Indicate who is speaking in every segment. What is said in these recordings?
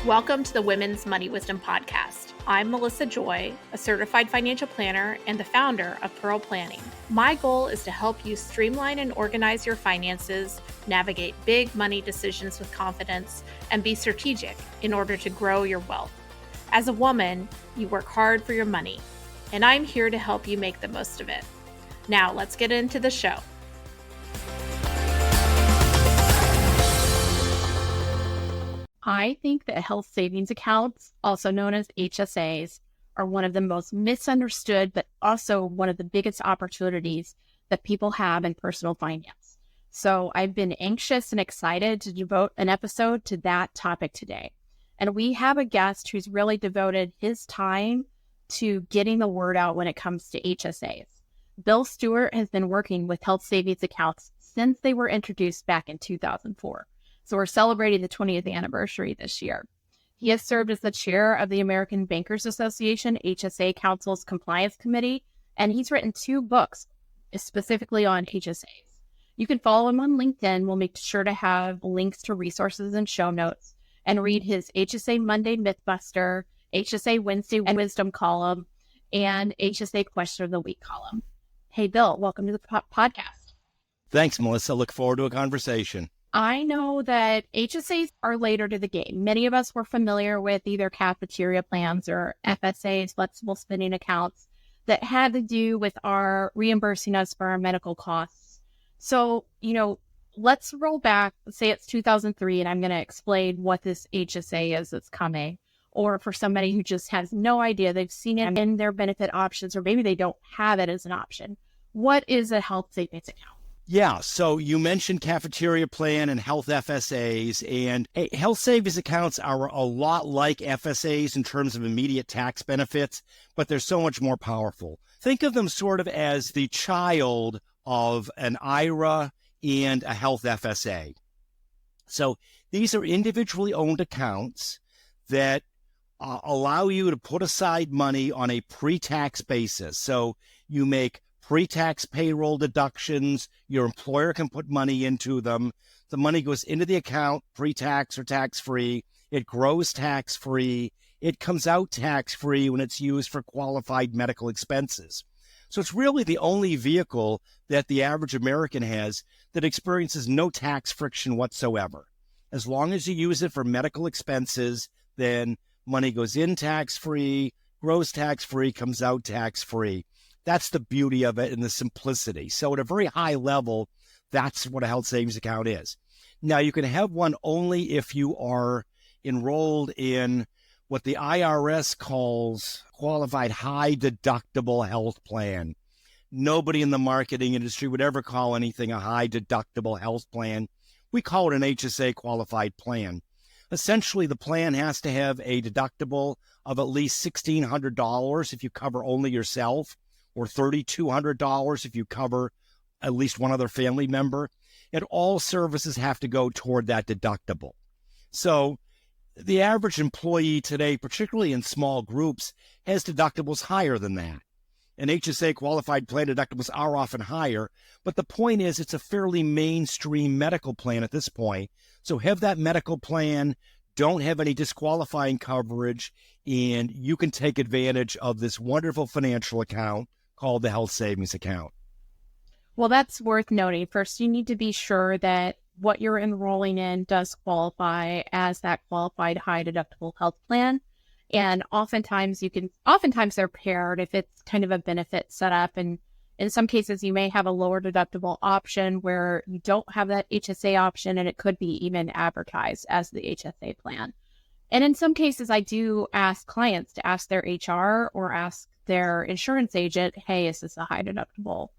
Speaker 1: Welcome to the Women's Money Wisdom Podcast. I'm Melissa Joy, a certified financial planner and the founder of Pearl Planning. My goal is to help you streamline and organize your finances, navigate big money decisions with confidence, and be strategic in order to grow your wealth. As a woman, you work hard for your money, and I'm here to help you make the most of it. Now, let's get into the show. I think that health savings accounts, also known as HSAs, are one of the most misunderstood, but also one of the biggest opportunities that people have in personal finance. So I've been anxious and excited to devote an episode to that topic today. And we have a guest who's really devoted his time to getting the word out when it comes to HSAs. Bill Stuart has been working with health savings accounts since they were introduced back in 2004. So we're celebrating the 20th anniversary this year. He has served as the chair of the American Bankers Association HSA Council's Compliance Committee, and he's written 2 books specifically on HSAs. You can follow him on LinkedIn. We'll make sure to have links to resources and show notes, and read his HSA Monday Mythbuster, HSA Wednesday Wisdom column, and HSA Question of the Week column. Hey, Bill, welcome to the podcast.
Speaker 2: Thanks, Melissa. Look forward to a conversation.
Speaker 1: I know that HSAs are later to the game. Many of us were familiar with either cafeteria plans or FSAs, flexible spending accounts, that had to do with our reimbursing us for our medical costs. So, let's roll back. Let's say it's 2003, and I'm going to explain what this HSA is that's coming. Or for somebody who just has no idea, they've seen it in their benefit options, or maybe they don't have it as an option. What is a health savings account?
Speaker 2: Yeah, so you mentioned cafeteria plan and health FSAs, and health savings accounts are a lot like FSAs in terms of immediate tax benefits, but they're so much more powerful. Think of them sort of as the child of an IRA and a health FSA. So these are individually owned accounts that allow you to put aside money on a pre-tax basis. So you make pre-tax payroll deductions. Your employer can put money into them. The money goes into the account, pre-tax or tax-free. It grows tax-free. It comes out tax-free when it's used for qualified medical expenses. So it's really the only vehicle that the average American has that experiences no tax friction whatsoever. As long as you use it for medical expenses, then money goes in tax-free, grows tax-free, comes out tax-free. That's the beauty of it and the simplicity. So at a very high level, that's what a health savings account is. Now, you can have one only if you are enrolled in what the IRS calls qualified high deductible health plan. Nobody in the marketing industry would ever call anything a high deductible health plan. We call it an HSA qualified plan. Essentially, the plan has to have a deductible of at least $1,600 if you cover only yourself, or $3,200 if you cover at least one other family member. And all services have to go toward that deductible. So the average employee today, particularly in small groups, has deductibles higher than that. And HSA qualified plan deductibles are often higher, but the point is it's a fairly mainstream medical plan at this point. So have that medical plan, don't have any disqualifying coverage, and you can take advantage of this wonderful financial account called the health savings account.
Speaker 1: Well, that's worth noting. First, you need to be sure that what you're enrolling in does qualify as that qualified high deductible health plan. And oftentimes they're paired if it's kind of a benefit setup. And in some cases, you may have a lower deductible option where you don't have that HSA option, and it could be even advertised as the HSA plan. And in some cases, I do ask clients to ask their HR or ask their insurance agent, hey, is this a high deductible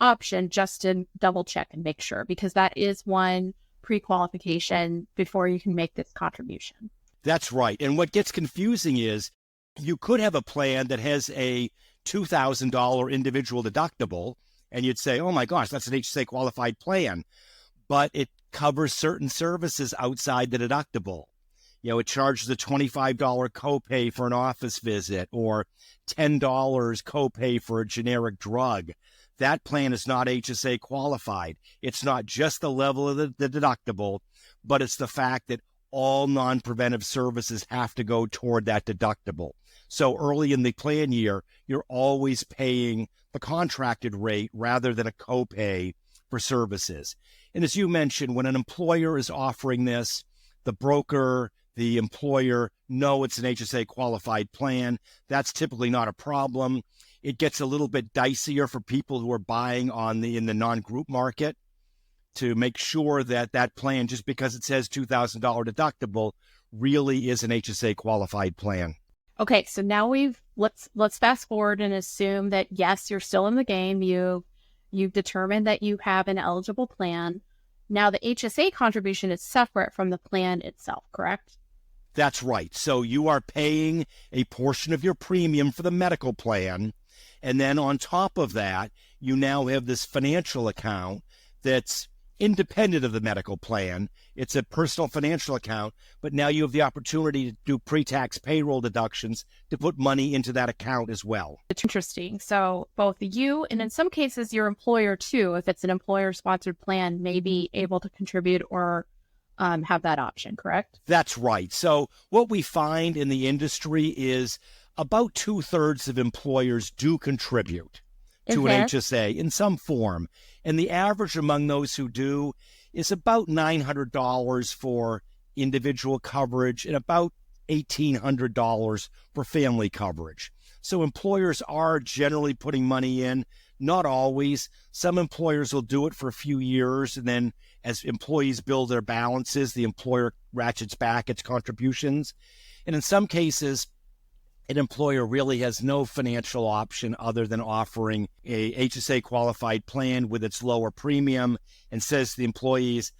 Speaker 1: option, just to double check and make sure, because that is one pre-qualification before you can make this contribution.
Speaker 2: That's right. And what gets confusing is you could have a plan that has a $2,000 individual deductible, and you'd say, oh my gosh, that's an HSA qualified plan, but it covers certain services outside the deductible. It charges a $25 copay for an office visit or $10 copay for a generic drug. That plan is not HSA qualified. It's not just the level of the deductible, but it's the fact that all non-preventive services have to go toward that deductible. So early in the plan year, you're always paying the contracted rate rather than a copay for services. And as you mentioned, when an employer is offering this, the broker, the employer know it's an HSA qualified plan. That's typically not a problem. It gets a little bit dicier for people who are buying in the non-group market to make sure that that plan, just because it says $2,000 deductible, really is an HSA qualified plan.
Speaker 1: Okay, so now let's fast forward and assume that yes, you're still in the game. You've determined that you have an eligible plan. Now the HSA contribution is separate from the plan itself, correct?
Speaker 2: That's right. So you are paying a portion of your premium for the medical plan. And then on top of that, you now have this financial account that's independent of the medical plan. It's a personal financial account, but now you have the opportunity to do pre-tax payroll deductions to put money into that account as well.
Speaker 1: It's interesting. So both you and in some cases your employer too, if it's an employer-sponsored plan, may be able to contribute or have that option, correct?
Speaker 2: That's right. So what we find in the industry is about 2/3 of employers do contribute to an HSA in some form. And the average among those who do is about $900 for individual coverage and about $1,800 for family coverage. So employers are generally putting money in, not always. Some employers will do it for a few years, and then as employees build their balances, the employer ratchets back its contributions. And in some cases, an employer really has no financial option other than offering a HSA qualified plan with its lower premium and says to the employees,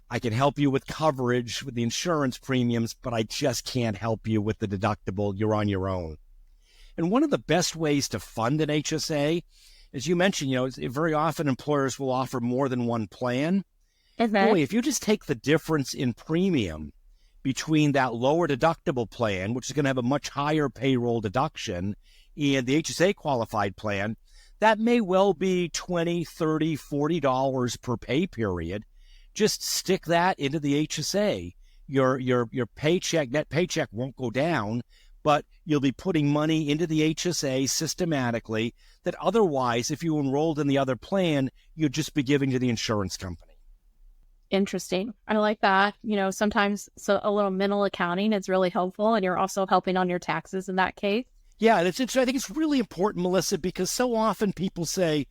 Speaker 2: I can help you with coverage with the insurance premiums, but I just can't help you with the deductible. You're on your own. And one of the best ways to fund an HSA, as you mentioned, very often employers will offer more than one plan. Boy, if you just take the difference in premium between that lower deductible plan, which is going to have a much higher payroll deduction, and the HSA qualified plan, that may well be $20, $30, $40 per pay period. Just stick that into the HSA. Your net paycheck won't go down, but you'll be putting money into the HSA systematically that otherwise, if you enrolled in the other plan, you'd just be giving to the insurance company.
Speaker 1: Interesting. I like that. Sometimes a little mental accounting is really helpful, and you're also helping on your taxes in that case.
Speaker 2: Yeah, and I think it's really important, Melissa, because so often people say,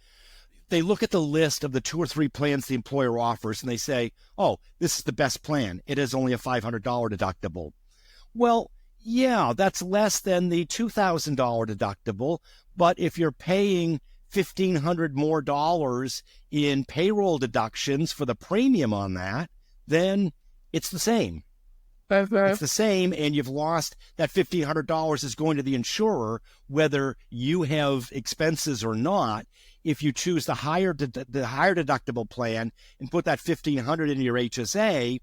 Speaker 2: they look at the list of the 2 or 3 plans the employer offers, and they say, oh, this is the best plan. It is only a $500 deductible. Well, yeah, that's less than the $2,000 deductible, but if you're paying $1,500 more in payroll deductions for the premium on that, then it's the same. It's the same, and you've lost that $1,500 is going to the insurer, whether you have expenses or not. If you choose the higher deductible plan and put that $1,500 into your HSA,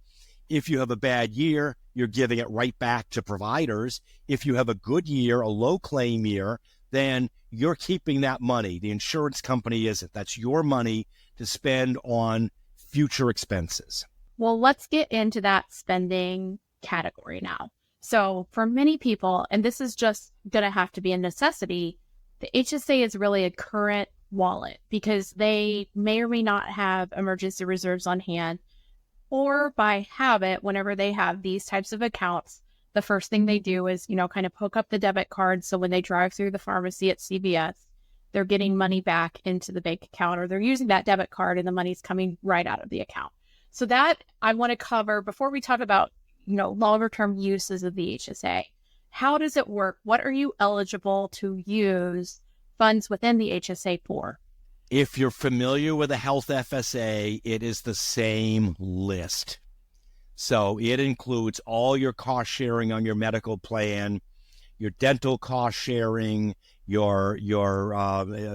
Speaker 2: if you have a bad year, you're giving it right back to providers. If you have a good year, a low claim year, then you're keeping that money. The insurance company isn't. That's your money to spend on future expenses.
Speaker 1: Well, let's get into that spending category now. So for many people, and this is just going to have to be a necessity, the HSA is really a current wallet because they may or may not have emergency reserves on hand, or by habit, whenever they have these types of accounts, the first thing they do is, kind of hook up the debit card. So when they drive through the pharmacy at CVS, they're getting money back into the bank account, or they're using that debit card and the money's coming right out of the account. So that I want to cover before we talk about, longer term uses of the HSA. How does it work? What are you eligible to use funds within the HSA for?
Speaker 2: If you're familiar with a health FSA, it is the same list. So it includes all your cost sharing on your medical plan, your dental cost sharing, your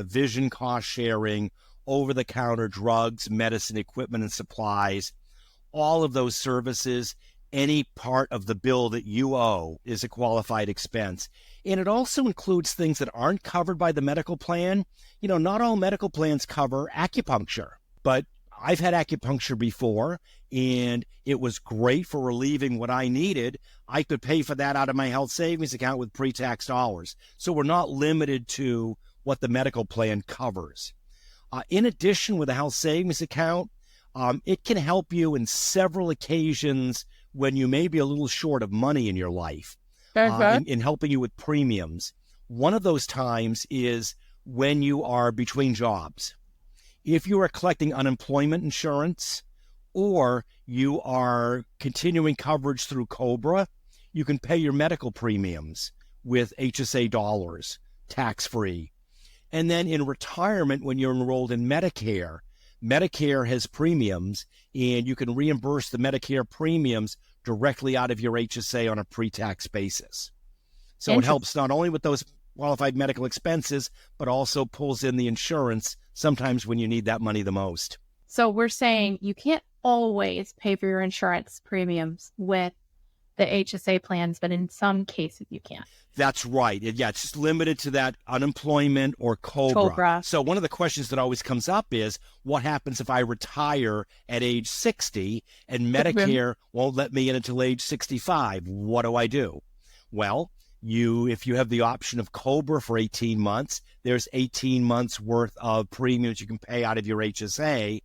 Speaker 2: vision cost sharing, over-the-counter drugs, medicine, equipment, and supplies. All of those services, any part of the bill that you owe is a qualified expense. And it also includes things that aren't covered by the medical plan. Not all medical plans cover acupuncture, but I've had acupuncture before, and it was great for relieving what I needed. I could pay for that out of my health savings account with pre-tax dollars. So we're not limited to what the medical plan covers. In addition, with a health savings account, it can help you in several occasions when you may be a little short of money in your life, in helping you with premiums. One of those times is when you are between jobs. If you are collecting unemployment insurance or you are continuing coverage through COBRA, you can pay your medical premiums with HSA dollars, tax-free. And then in retirement, when you're enrolled in Medicare, Medicare has premiums, and you can reimburse the Medicare premiums directly out of your HSA on a pre-tax basis. So it helps not only with those qualified medical expenses, but also pulls in the insurance sometimes when you need that money the most.
Speaker 1: So we're saying you can't always pay for your insurance premiums with the HSA plans, but in some cases you can.
Speaker 2: That's right. Yeah, it's just limited to that unemployment or COBRA. So one of the questions that always comes up is, what happens if I retire at age 60 and Medicare won't let me in until age 65? What do I do? Well, if you have the option of COBRA for 18 months, there's 18 months worth of premiums you can pay out of your HSA.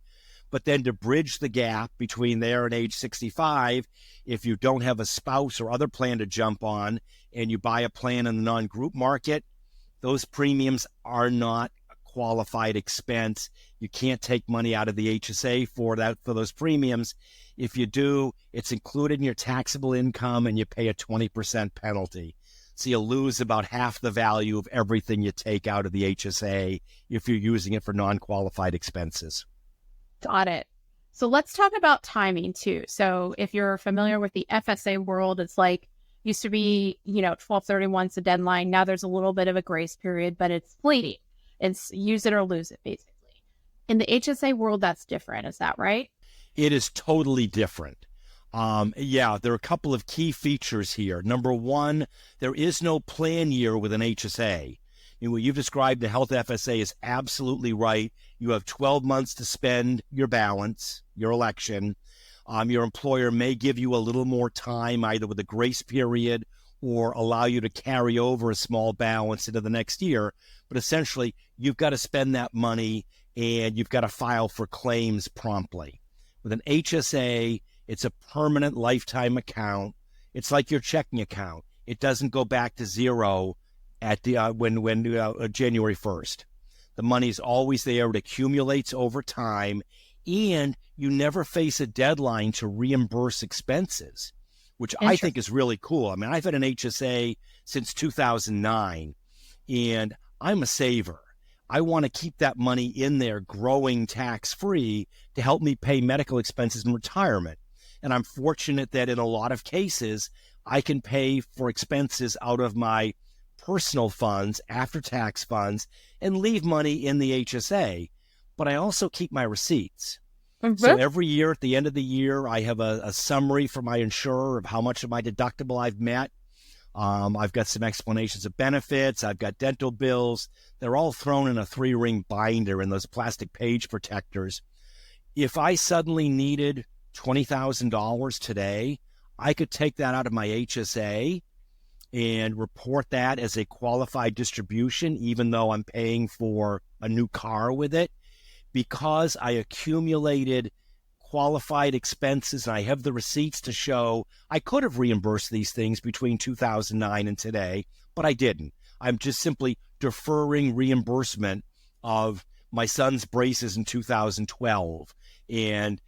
Speaker 2: But then to bridge the gap between there and age 65, if you don't have a spouse or other plan to jump on and you buy a plan in the non-group market, those premiums are not a qualified expense. You can't take money out of the HSA for those premiums. If you do, it's included in your taxable income and you pay a 20% penalty. So you lose about half the value of everything you take out of the HSA if you're using it for non-qualified expenses.
Speaker 1: Got it. So let's talk about timing too. So if you're familiar with the FSA world, it's like used to be, 12/31's the deadline. Now there's a little bit of a grace period, but it's fleeting. It's use it or lose it, basically. In the HSA world, that's different. Is that right?
Speaker 2: It is totally different. There are a couple of key features here. Number one, there is no plan year with an HSA. What you've described, the health FSA, is absolutely right. You have 12 months to spend your balance, your election. Your employer may give you a little more time, either with a grace period or allow you to carry over a small balance into the next year. But essentially, you've got to spend that money and you've got to file for claims promptly. With an HSA, it's a permanent lifetime account. It's like your checking account. It doesn't go back to zero at the January 1st. The money's always there. It accumulates over time, and you never face a deadline to reimburse expenses, which I think is really cool. I mean, I've had an HSA since 2009, and I'm a saver. I want to keep that money in there growing tax-free to help me pay medical expenses in retirement. And I'm fortunate that in a lot of cases, I can pay for expenses out of my personal funds, after-tax funds, and leave money in the HSA. But I also keep my receipts. So every year at the end of the year, I have a summary from my insurer of how much of my deductible I've met. I've got some explanations of benefits. I've got dental bills. They're all thrown in a 3-ring binder in those plastic page protectors. If I suddenly needed $20,000 today, I could take that out of my HSA and report that as a qualified distribution, even though I'm paying for a new car with it, because I accumulated qualified expenses and I have the receipts to show. I could have reimbursed these things between 2009 and today, but I didn't. I'm just simply deferring reimbursement of my son's braces in 2012 and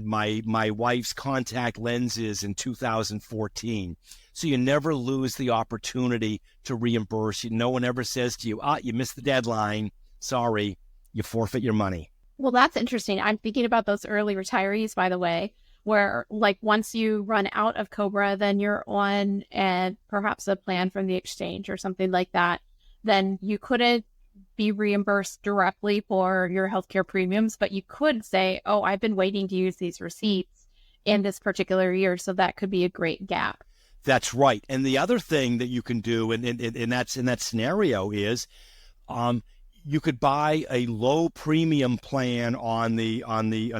Speaker 2: my wife's contact lenses in 2014. So you never lose the opportunity to reimburse. No one ever says to you, you missed the deadline. Sorry, you forfeit your money.
Speaker 1: Well, that's interesting. I'm thinking about those early retirees, by the way, where like once you run out of COBRA, then you're on perhaps a plan from the exchange or something like that. Then you couldn't be reimbursed directly for your healthcare premiums, but you could say, I've been waiting to use these receipts in this particular year. So that could be a great gap.
Speaker 2: That's right. And the other thing that you can do in that scenario is you could buy a low premium plan on the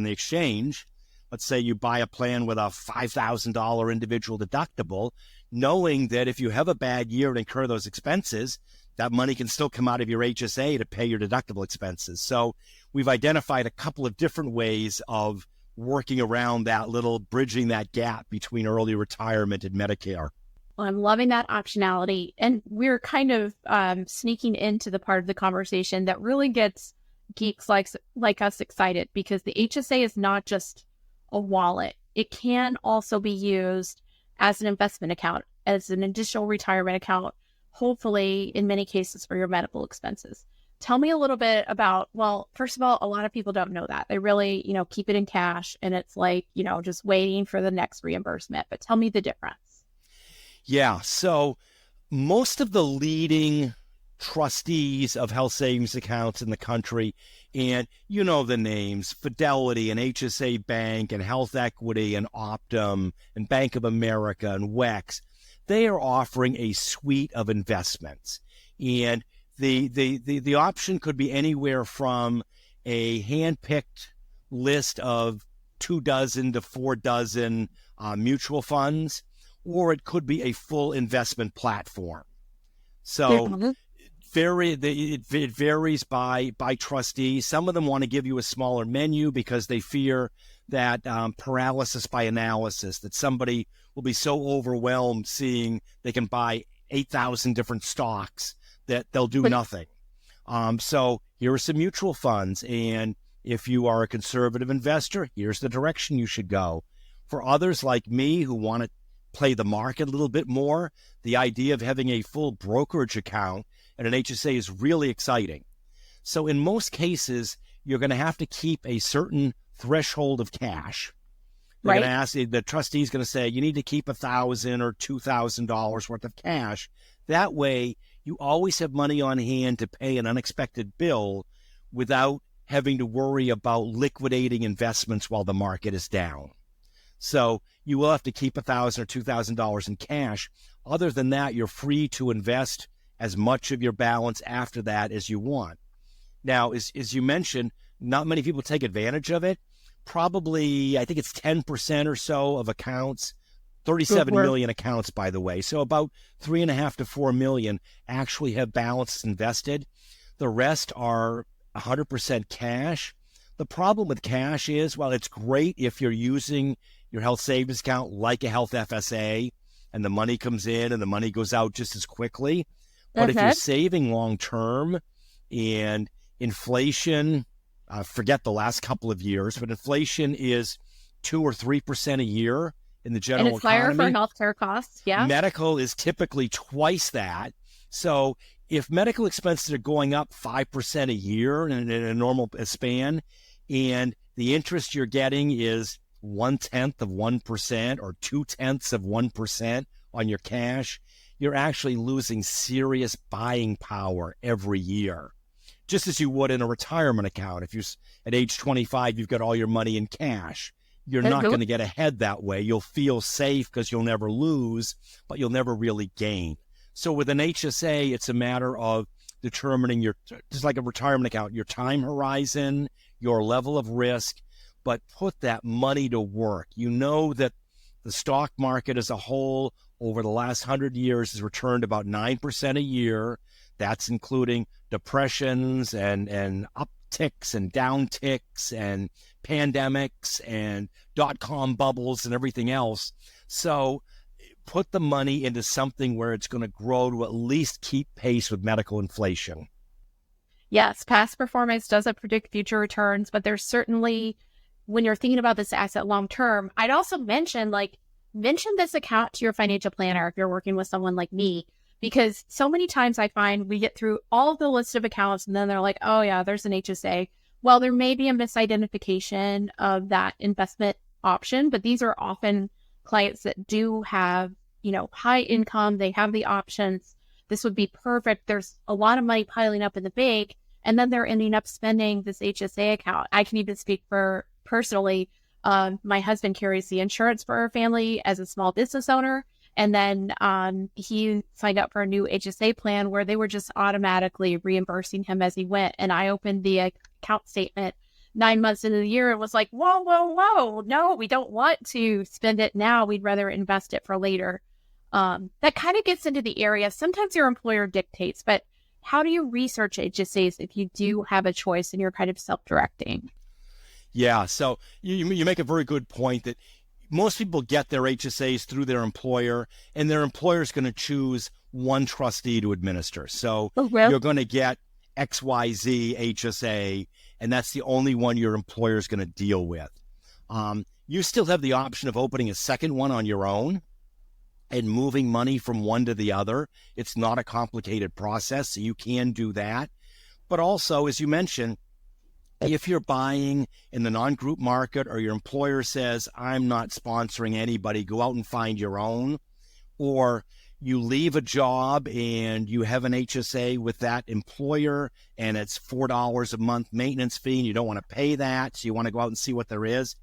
Speaker 2: exchange. Let's say you buy a plan with a $5,000 individual deductible, knowing that if you have a bad year and incur those expenses, that money can still come out of your HSA to pay your deductible expenses. So we've identified a couple of different ways of working around that little, bridging that gap between early retirement and Medicare.
Speaker 1: Well, I'm loving that optionality. And we're kind of sneaking into the part of the conversation that really gets geeks like us excited, because the HSA is not just a wallet. It can also be used as an investment account, as an additional retirement account, hopefully in many cases for your medical expenses. Tell me a little bit about, well, first of all, a lot of people don't know that. They really, keep it in cash and it's like, just waiting for the next reimbursement. But tell me the difference.
Speaker 2: Yeah. So most of the leading trustees of health savings accounts in the country, and the names, Fidelity and HSA Bank and Health Equity and Optum and Bank of America and WEX, they are offering a suite of investments. And the option could be anywhere from a hand-picked list of 2 dozen to 4 dozen mutual funds, or it could be a full investment platform. So it varies by trustee. Some of them want to give you a smaller menu because they fear that paralysis by analysis, that somebody will be so overwhelmed seeing they can buy 8,000 different stocks that they'll do nothing. So here are some mutual funds. And if you are a conservative investor, here's the direction you should go. For others like me who want to play the market a little bit more, the idea of having a full brokerage account and an HSA is really exciting. So in most cases, you're going to have to keep a certain threshold of cash. They're going to ask, the trustee is going to say, you need to keep $1,000 or $2,000 worth of cash. That way, you always have money on hand to pay an unexpected bill without having to worry about liquidating investments while the market is down. So you will have to keep $1,000 or $2,000 in cash. Other than that, you're free to invest as much of your balance after that as you want. Now, as you mentioned, not many people take advantage of it. Probably, I think it's 10% or so of accounts, 37 million accounts, by the way. So about 3.5 to 4 million actually have balances invested. The rest are 100% cash. The problem with cash is, well, it's great if you're using your health savings account like a health FSA and the money comes in and the money goes out just as quickly. But if you're saving long term and inflation, forget the last couple of years, but inflation is 2 or 3% a year in the general economy.
Speaker 1: And it's higher for healthcare costs. Yeah.
Speaker 2: Medical is typically twice that. So if medical expenses are going up 5% a year in a normal span, and the interest you're getting is 0.1% of 1% or 0.2% of 1% on your cash, you're actually losing serious buying power every year, just as you would in a retirement account. If you at age 25, you've got all your money in cash, you're not going to get ahead that way. You'll feel safe because you'll never lose, but you'll never really gain. So with an HSA, it's a matter of determining just like a retirement account, your time horizon, your level of risk, but put that money to work. You know that the stock market as a whole over the last 100 years has returned about 9% a year. That's including depressions and upticks and downticks and pandemics and dot-com bubbles and everything else. So put the money into something where it's going to grow to at least keep pace with medical inflation.
Speaker 1: Yes, past performance doesn't predict future returns, but there's certainly, when you're thinking about this asset long term, I'd also mention this account to your financial planner if you're working with someone like me, because so many times I find we get through all the list of accounts and then they're like, oh yeah, there's an HSA. Well, there may be a misidentification of that investment option, but these are often clients that do have, high income. They have the options. This would be perfect. There's a lot of money piling up in the bank, and then they're ending up spending this HSA account. I can even speak for personally. My husband carries the insurance for our family as a small business owner, And then he signed up for a new HSA plan where they were just automatically reimbursing him as he went. And I opened the account statement 9 months into the year and was like, whoa, whoa, whoa. No, we don't want to spend it now. We'd rather invest it for later. That kind of gets into the area. Sometimes your employer dictates, but how do you research HSAs if you do have a choice and you're kind of self-directing?
Speaker 2: Yeah, so you make a very good point that most people get their HSAs through their employer, and their employer is going to choose one trustee to administer. So you're going to get XYZ HSA, and that's the only one your employer is going to deal with. You still have the option of opening a second one on your own and moving money from one to the other. It's not a complicated process, so you can do that. But also, as you mentioned, if you're buying in the non-group market or your employer says, I'm not sponsoring anybody, go out and find your own, or you leave a job and you have an HSA with that employer and it's $4 a month maintenance fee and you don't want to pay that, so you want to go out and see what there is.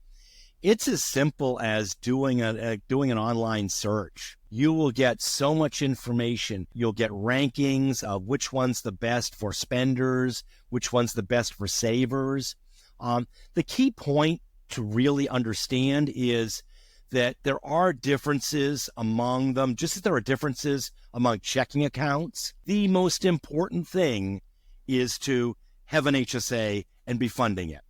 Speaker 2: It's as simple as doing an online search. You will get so much information. You'll get rankings of which one's the best for spenders, which one's the best for savers. The key point to really understand is that there are differences among them, just as there are differences among checking accounts. The most important thing is to have an HSA and be funding it.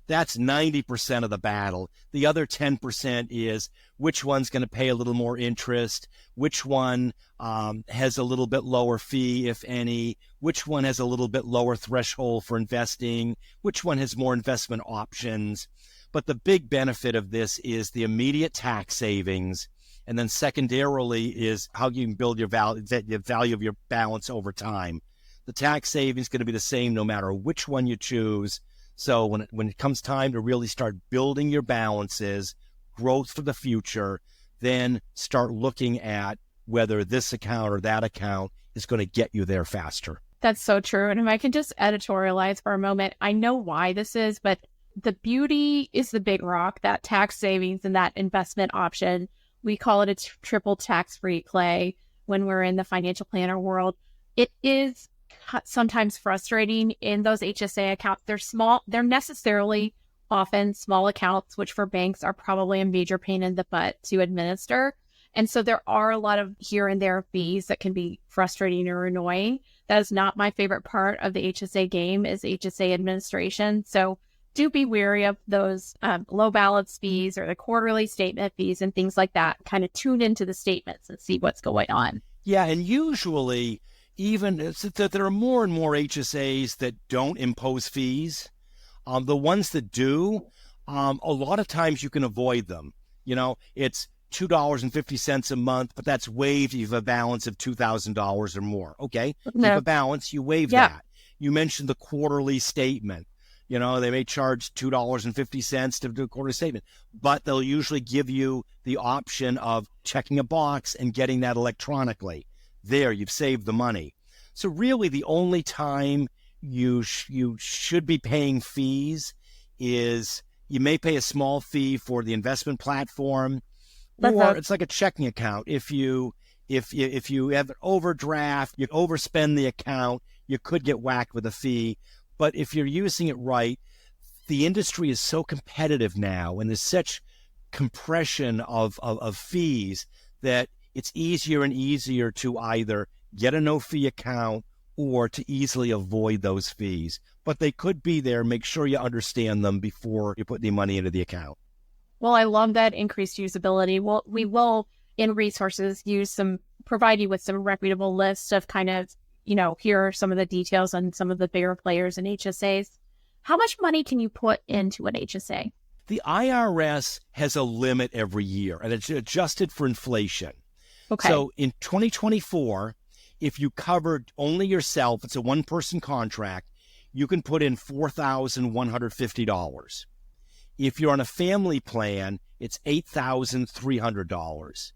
Speaker 2: That's 90% of the battle. The other 10% is which one's going to pay a little more interest, which one has a little bit lower fee, if any, which one has a little bit lower threshold for investing, which one has more investment options. But the big benefit of this is the immediate tax savings. And then secondarily is how you can build the value of your balance over time. The tax savings is going to be the same no matter which one you choose. So when it comes time to really start building your balances, growth for the future, then start looking at whether this account or that account is going to get you there faster.
Speaker 1: That's so true. And if I can just editorialize for a moment, I know why this is, but the beauty is the big rock, that tax savings and that investment option. We call it a triple tax-free play when we're in the financial planner world. It is sometimes frustrating in those HSA accounts. They're small. They're necessarily often small accounts, which for banks are probably a major pain in the butt to administer. And so there are a lot of here and there fees that can be frustrating or annoying. That is not my favorite part of the HSA game, is HSA administration. So do be wary of those low balance fees or the quarterly statement fees and things like that. Kind of tune into the statements and see what's going on.
Speaker 2: Yeah, and usually even that there are more and more HSAs that don't impose fees. The ones that do, a lot of times you can avoid them. You know, it's $2.50 a month, but that's waived if you have a balance of $2,000 or more. Okay, no. You have a balance, you waive that. You mentioned the quarterly statement. You know, they may charge $2.50 to do a quarterly statement, but they'll usually give you the option of checking a box and getting that electronically. There, you've saved the money. So really the only time you should be paying fees is you may pay a small fee for the investment platform, or it's like a checking account. If you have an overdraft, you overspend the account, you could get whacked with a fee. But if you're using it right, the industry is so competitive now, and there's such compression of fees that it's easier and easier to either get a no-fee account or to easily avoid those fees. But they could be there. Make sure you understand them before you put any money into the account.
Speaker 1: Well, I love that increased usability. Well, we will, in resources, provide you with some reputable lists of kind of, here are some of the details on some of the bigger players in HSAs. How much money can you put into an HSA?
Speaker 2: The IRS has a limit every year, and it's adjusted for inflation. Okay. So in 2024, if you covered only yourself, it's a one-person contract, you can put in $4,150. If you're on a family plan, it's $8,300.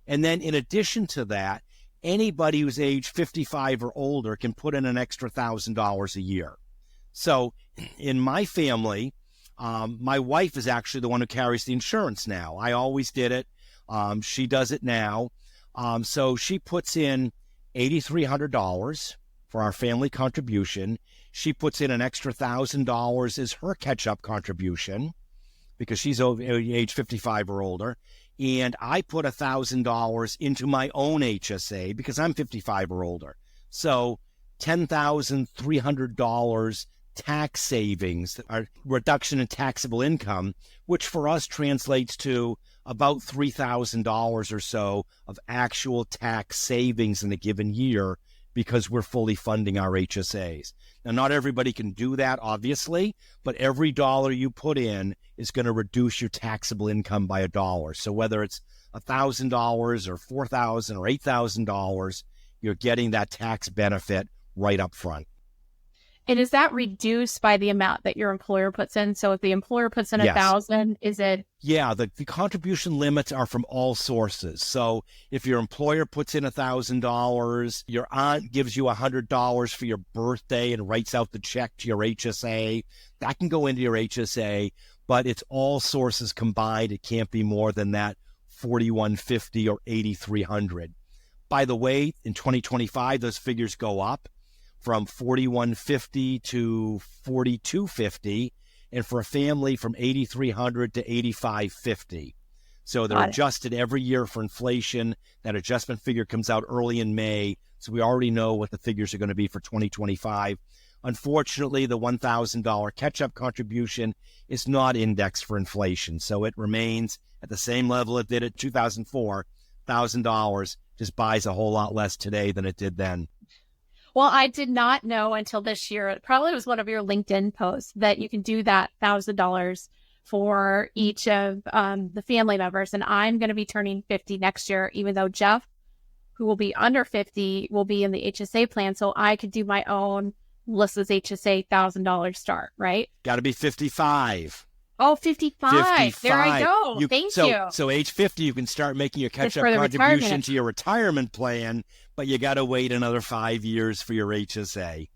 Speaker 2: And then in addition to that, anybody who's age 55 or older can put in an extra $1,000 a year. So in my family, my wife is actually the one who carries the insurance now. I always did it. She does it now. So she puts in $8,300 for our family contribution. She puts in an extra $1,000 as her catch-up contribution because she's over age 55 or older. And I put $1,000 into my own HSA because I'm 55 or older. So $10,300 tax savings, our reduction in taxable income, which for us translates to about $3,000 or so of actual tax savings in a given year because we're fully funding our HSAs. Now, not everybody can do that, obviously, but every dollar you put in is going to reduce your taxable income by $1. So whether it's $1,000 or $4,000 or $8,000, you're getting that tax benefit right up front.
Speaker 1: And is that reduced by the amount that your employer puts in? So if the employer puts in $1,000, is it?
Speaker 2: Yeah, the contribution limits are from all sources. So if your employer puts in $1,000, your aunt gives you $100 for your birthday and writes out the check to your HSA, that can go into your HSA, but it's all sources combined. It can't be more than that $4,150 or $8,300. By the way, in 2025, those figures go up from $4,150 to $4,250, and for a family from $8,300 to $8,550. So they're adjusted every year for inflation. That adjustment figure comes out early in May, so we already know what the figures are going to be for 2025. Unfortunately, the $1,000 catch-up contribution is not indexed for inflation, so it remains at the same level it did in 2004. $1,000 just buys a whole lot less today than it did then.
Speaker 1: Well, I did not know until this year, it probably was one of your LinkedIn posts, that you can do that $1,000 for each of the family members. And I'm going to be turning 50 next year, even though Jeff, who will be under 50, will be in the HSA plan. So I could do my own Melissa's HSA $1,000 start, right?
Speaker 2: Got to be 55.
Speaker 1: Oh, 55. There I go. Thank you.
Speaker 2: So age 50, you can start making your catch-up contribution to your retirement plan, but you got to wait another 5 years for your HSA.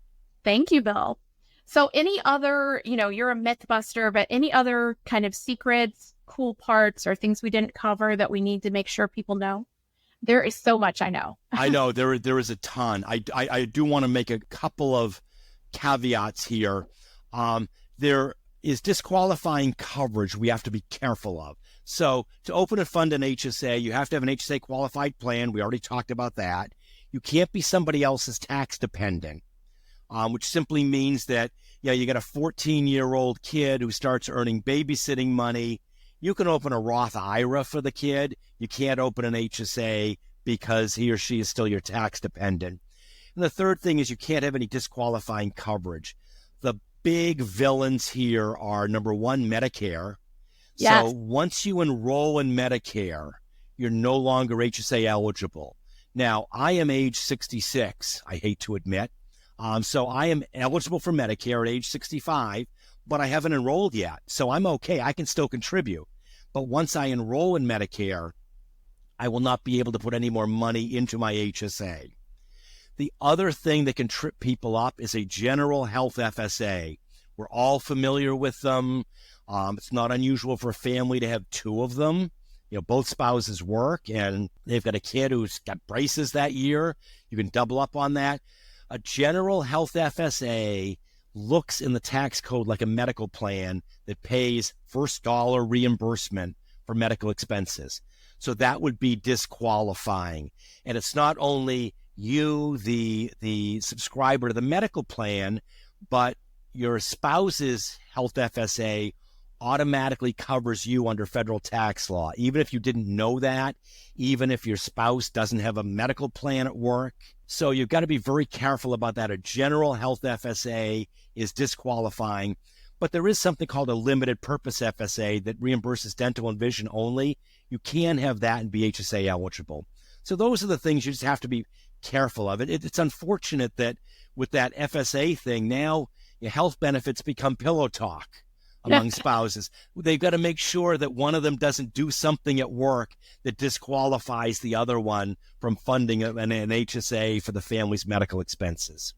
Speaker 1: Thank you, Bill. So any other, you're a myth buster, but any other kind of secrets, cool parts, or things we didn't cover that we need to make sure people know? There is so much I know.
Speaker 2: I know. There is a ton. I do want to make a couple of caveats here. There is disqualifying coverage we have to be careful of. So to open and fund an HSA, you have to have an HSA qualified plan. We already talked about that. You can't be somebody else's tax dependent, which simply means that, you got a 14-year-old kid who starts earning babysitting money. You can open a Roth IRA for the kid. You can't open an HSA because he or she is still your tax dependent. And the third thing is you can't have any disqualifying coverage. The big villains here are, number one, Medicare.
Speaker 1: Yes.
Speaker 2: So once you enroll in Medicare, you're no longer HSA eligible. Now, I am age 66, I hate to admit. So I am eligible for Medicare at age 65, but I haven't enrolled yet. So I'm okay. I can still contribute. But once I enroll in Medicare, I will not be able to put any more money into my HSA. The other thing that can trip people up is a general health FSA. We're all familiar with them. It's not unusual for a family to have two of them. Both spouses work and they've got a kid who's got braces that year. You can double up on that. A general health FSA looks in the tax code like a medical plan that pays first dollar reimbursement for medical expenses. So that would be disqualifying. And it's not only you, the subscriber to the medical plan, but your spouse's health FSA automatically covers you under federal tax law, even if you didn't know that, even if your spouse doesn't have a medical plan at work. So you've got to be very careful about that. A general health FSA is disqualifying, but there is something called a limited purpose FSA that reimburses dental and vision only. You can have that and be HSA eligible. So those are the things you just have to be careful of. It's unfortunate that with that FSA thing, now your health benefits become pillow talk among spouses. They've got to make sure that one of them doesn't do something at work that disqualifies the other one from funding an HSA for the family's medical expenses.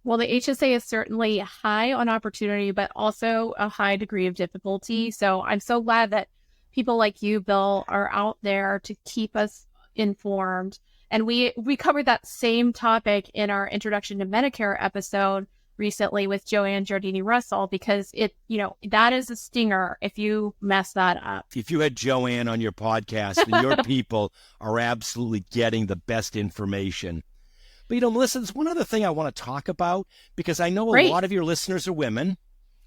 Speaker 1: Well, the HSA is certainly high on opportunity, but also a high degree of difficulty. So I'm so glad that people like you, Bill, are out there to keep us, informed. And we covered that same topic in our Introduction to Medicare episode recently with Joanne Giardini Russell, because that is a stinger if you mess that up.
Speaker 2: If you had Joanne on your podcast, then your people are absolutely getting the best information. But, Melissa, there's one other thing I want to talk about, because I know a lot of your listeners are women.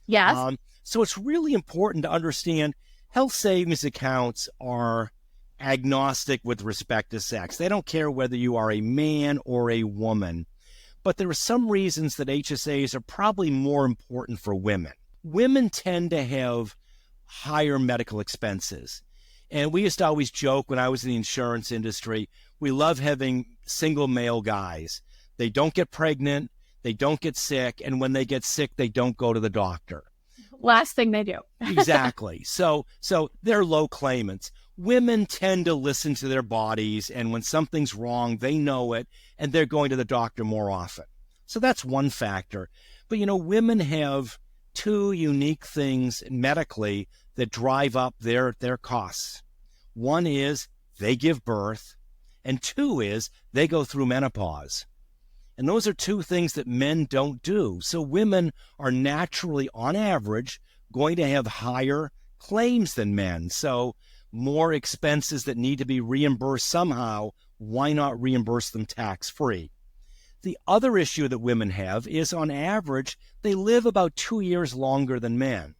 Speaker 1: Yes.
Speaker 2: So it's really important to understand health savings accounts are agnostic with respect to sex. They don't care whether you are a man or a woman. But there are some reasons that HSAs are probably more important for women. Women tend to have higher medical expenses. And we used to always joke when I was in the insurance industry, we love having single male guys. They don't get pregnant, they don't get sick, and when they get sick, they don't go to the doctor.
Speaker 1: Last thing they do.
Speaker 2: Exactly. So they're low claimants. Women tend to listen to their bodies, and when something's wrong, they know it, and they're going to the doctor more often. So that's one factor. But, women have two unique things medically that drive up their costs. One is they give birth, and two is they go through menopause. And those are two things that men don't do. So women are naturally, on average, going to have higher claims than men. So more expenses that need to be reimbursed somehow, why not reimburse them tax-free? The other issue that women have is, on average, they live about 2 years longer than men,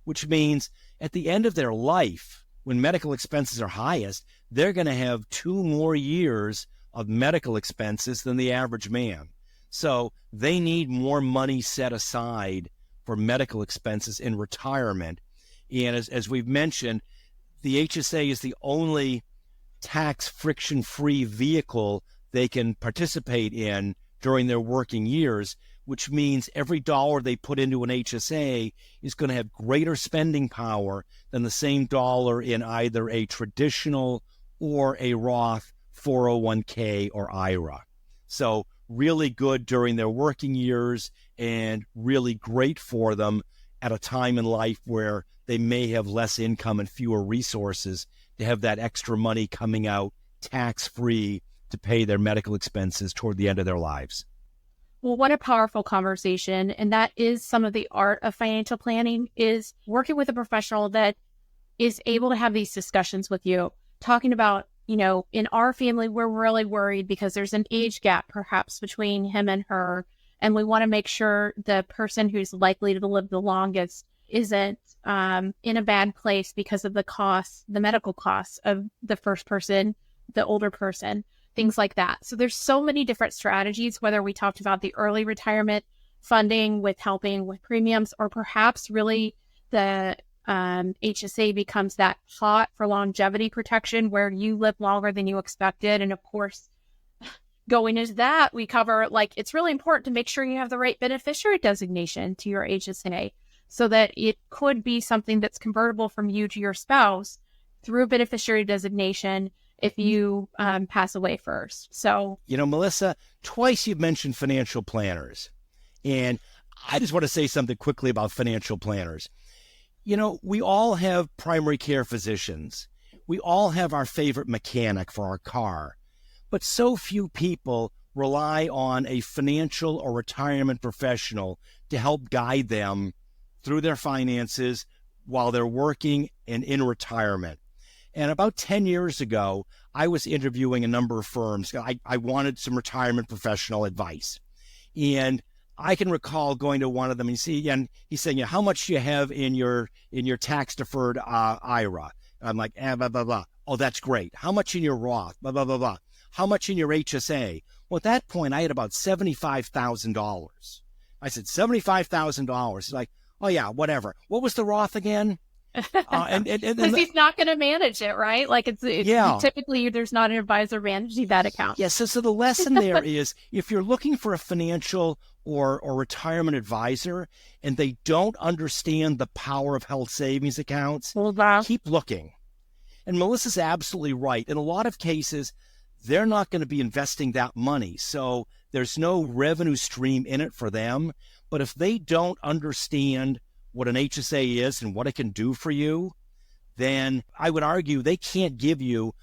Speaker 2: which means at the end of their life, when medical expenses are highest, they're going to have 2 more years of medical expenses than the average man. So they need more money set aside for medical expenses in retirement. And as we've mentioned, the HSA is the only tax friction-free vehicle they can participate in during their working years, which means every dollar they put into an HSA is going to have greater spending power than the same dollar in either a traditional or a Roth 401k or IRA. So really good during their working years and really great for them at a time in life where they may have less income and fewer resources to have that extra money coming out tax-free to pay their medical expenses toward the end of their lives.
Speaker 1: Well, what a powerful conversation. And that is some of the art of financial planning, is working with a professional that is able to have these discussions with you, talking about, in our family, we're really worried because there's an age gap perhaps between him and her. And we want to make sure the person who's likely to live the longest isn't in a bad place because of the medical costs of the first person, the older person, things like that. So there's so many different strategies, whether we talked about the early retirement funding with helping with premiums, or perhaps really the HSA becomes that pot for longevity protection where you live longer than you expected. And of course, going into that, we cover, it's really important to make sure you have the right beneficiary designation to your HSA so that it could be something that's convertible from you to your spouse through beneficiary designation if you pass away first. So,
Speaker 2: Melissa, twice you've mentioned financial planners. And I just want to say something quickly about financial planners. We all have primary care physicians. We all have our favorite mechanic for our car. But so few people rely on a financial or retirement professional to help guide them through their finances while they're working and in retirement. And about 10 years ago, I was interviewing a number of firms. I wanted some retirement professional advice. And I can recall going to one of them and he's saying, how much do you have in your tax-deferred IRA? I'm like, blah, blah, blah. Oh, that's great. How much in your Roth? Blah, blah, blah, blah. How much in your HSA? Well, at that point, I had about $75,000. I said, $75,000. He's like, oh, yeah, whatever. What was the Roth again?
Speaker 1: And he's not going to manage it, right? Typically there's not an advisor managing that account.
Speaker 2: Yes. So the lesson there is, if you're looking for a financial or retirement advisor and they don't understand the power of health savings accounts, keep looking. And Melissa's absolutely right. In a lot of cases, they're not going to be investing that money. So there's no revenue stream in it for them. But if they don't understand what an HSA is and what it can do for you, then I would argue they can't give you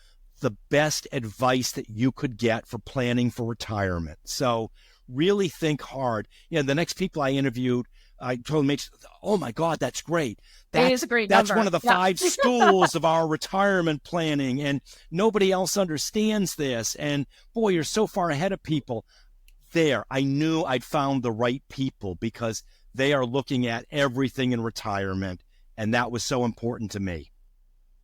Speaker 2: the best advice that you could get for planning for retirement. So really think hard. The next people I interviewed, I told them, oh my God, that's great.
Speaker 1: It is a great
Speaker 2: That's
Speaker 1: number.
Speaker 2: one of the 5 stools of our retirement planning, and nobody else understands this. And boy, you're so far ahead of people. There, I knew I'd found the right people because they are looking at everything in retirement, and that was so important to me.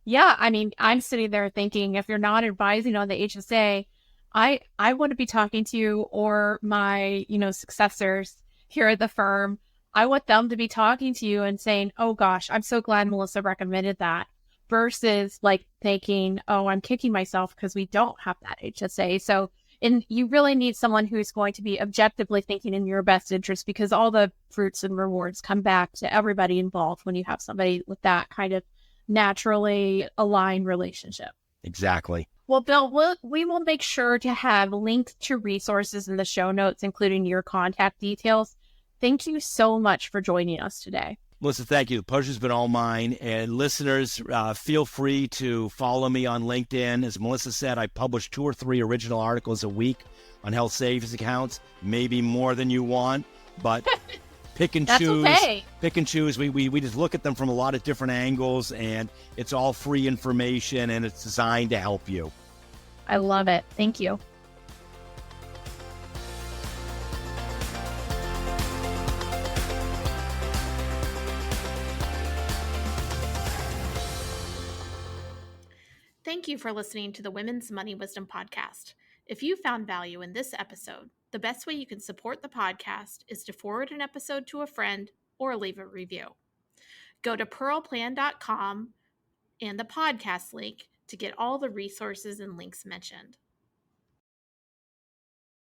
Speaker 1: Yeah, I mean, I'm sitting there thinking, if you're not advising on the HSA, I want to be talking to you or my, successors here at the firm. I want them to be talking to you and saying, oh gosh, I'm so glad Melissa recommended that, versus like thinking, oh, I'm kicking myself because we don't have that HSA. So, and you really need someone who's going to be objectively thinking in your best interest, because all the fruits and rewards come back to everybody involved when you have somebody with that kind of naturally aligned relationship.
Speaker 2: Exactly.
Speaker 1: Well, Bill, we will make sure to have links to resources in the show notes, including your contact details. Thank you so much for joining us today.
Speaker 2: Melissa, thank you. The pleasure's been all mine. And listeners, feel free to follow me on LinkedIn. As Melissa said, I publish 2 or 3 original articles a week on health savings accounts, maybe more than you want, but pick and choose.
Speaker 1: Okay.
Speaker 2: Pick and choose. We just look at them from a lot of different angles, and it's all free information, and it's designed to help you.
Speaker 1: I love it. Thank you. Thank you for listening to the Women's Money Wisdom Podcast. If you found value in this episode, the best way you can support the podcast is to forward an episode to a friend or leave a review. Go to pearlplan.com and the podcast link to get all the resources and links mentioned.